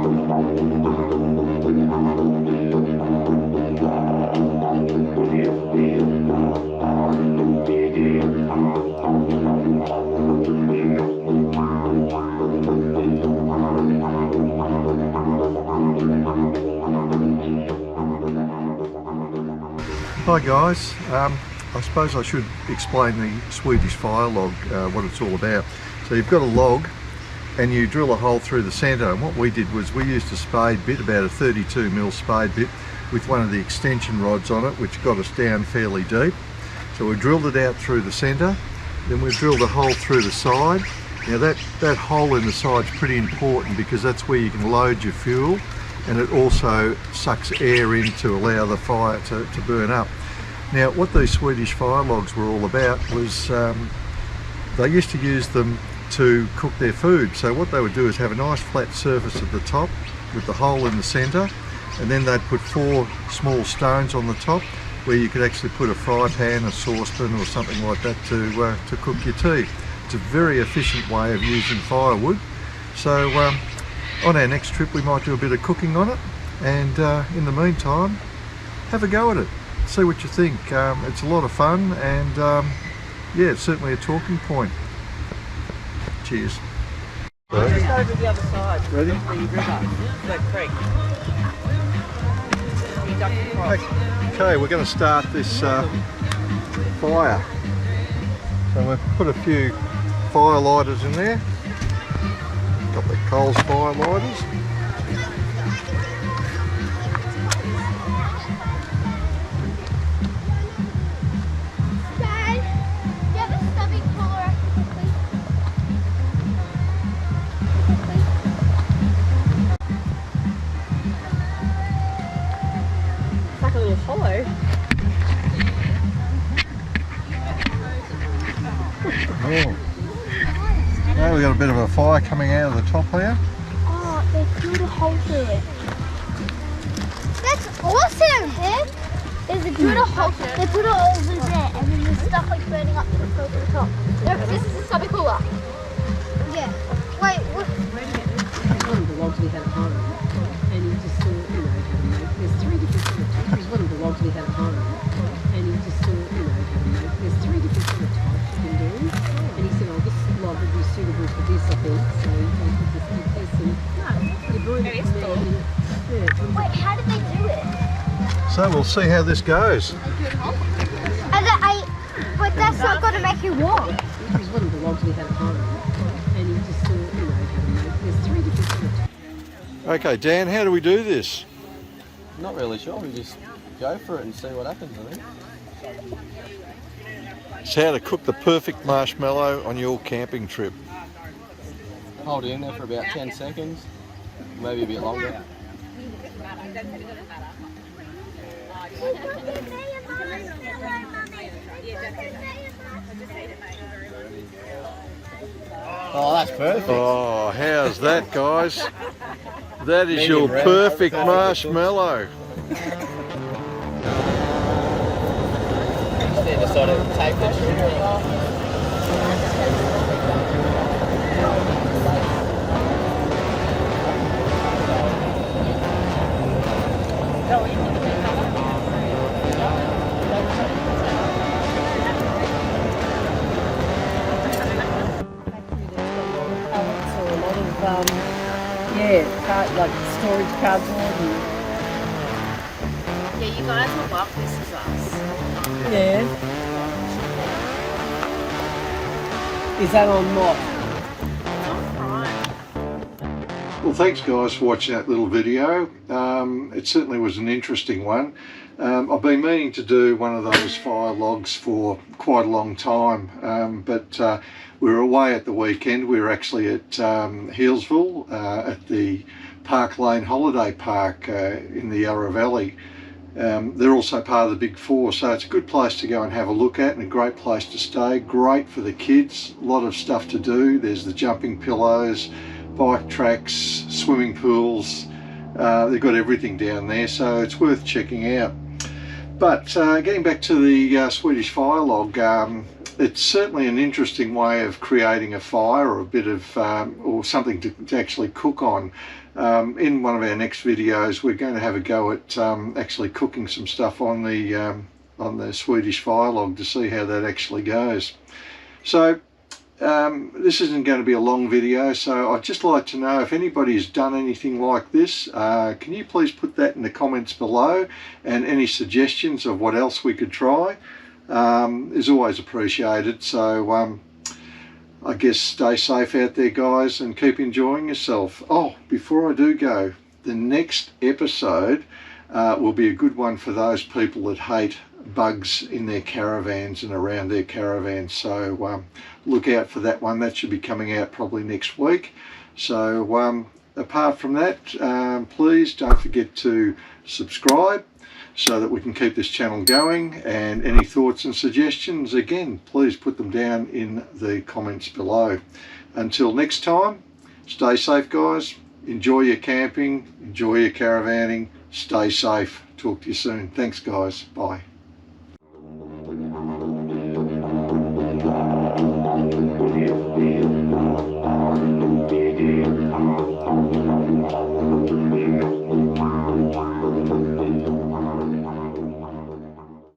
Hi guys, I suppose I should explain the Swedish fire log, what it's all about. So you've got a log and you drill a hole through the centre, and what we did was we used a spade bit, about a 32mm spade bit with one of the extension rods on it, which got us down fairly deep. So we drilled it out through the centre, then we drilled a hole through the side. Now that hole in the side is pretty important because that's where you can load your fuel, and it also sucks air in to allow the fire to burn up. Now what these Swedish fire logs were all about was they used to use them to cook their food. So what they would do is have a nice flat surface at the top with the hole in the centre, and then they'd put 4 small stones on the top where you could actually put a fry pan, a saucepan or something like that to cook your tea. It's a very efficient way of using firewood. So on our next trip we might do a bit of cooking on it, and in the meantime have a go at it, see what you think. It's a lot of fun, and yeah, it's certainly a talking point. Cheers. Just over the other side. Ready? The river, the creek. You duck across. Okay, we're going to start this fire. So we've put a few fire lighters in there. Got the Coles fire lighters. Dad, do you have a stubby puller, please? It's like a little hollow. Oh. Now we've got a bit of a fire coming out of the top here. Oh, they drilled a hole through it. That's awesome, Pip. There's a drilled a hole. They put it over there, and then there's stuff like burning up to the top. Look, this is a stubby cooler. Yeah. Wait, what? One of the logs we had at home, and he just saw, how to make. There's 3 different sort of types. There's one of the logs we had at home, and he just saw, how to make. There's 3 different sort of types you can do, and he said, oh, this log would be suitable for this, I think. So he put this in this, and he brought it from there. Yeah, Wait, how did they do it? So we'll see how this goes. But that's not going to make you warm. it was one of the logs we had at home, and he just saw, how to make. There's 3 different sort of types. Okay, Dan, how do we do this? Not really sure, we just go for it and see what happens, I think. It's how to cook the perfect marshmallow on your camping trip. Hold it in there for about 10 seconds, maybe a bit longer. Oh, that's perfect. Oh, how's that, guys? That is Medium your rare. perfect marshmallow. Just sort of take the sugar off. Like storage cardboard and... Yeah, you guys will love this as us. Yeah. Is that on what? Well, thanks guys for watching that little video. It certainly was an interesting one. I've been meaning to do one of those fire logs for quite a long time, but we were away at the weekend. We were actually at Healesville at the Park Lane Holiday Park in the Yarra Valley. They're also part of the Big Four, so it's a good place to go and have a look at, and a great place to stay. Great for the kids, a lot of stuff to do. There's the jumping pillows, bike tracks, swimming pools. They've got everything down there, so it's worth checking out. But getting back to the Swedish fire log, it's certainly an interesting way of creating a fire or a bit of or something to actually cook on. In one of our next videos we're going to have a go at actually cooking some stuff on the Swedish fire log to see how that actually goes. So this isn't going to be a long video, so I'd just like to know if anybody has done anything like this. Can you please put that in the comments below, and any suggestions of what else we could try is always appreciated. So I guess stay safe out there, guys, and keep enjoying yourself. Oh, before I do go, the next episode will be a good one for those people that hate bugs in their caravans and around their caravans. So look out for that one. That should be coming out probably next week. So apart from that, please don't forget to subscribe so that we can keep this channel going, and any thoughts and suggestions, again, please put them down in the comments below. Until next time, stay safe, guys. Enjoy your camping, enjoy your caravanning, stay safe. Talk to you soon. Thanks, guys. Bye.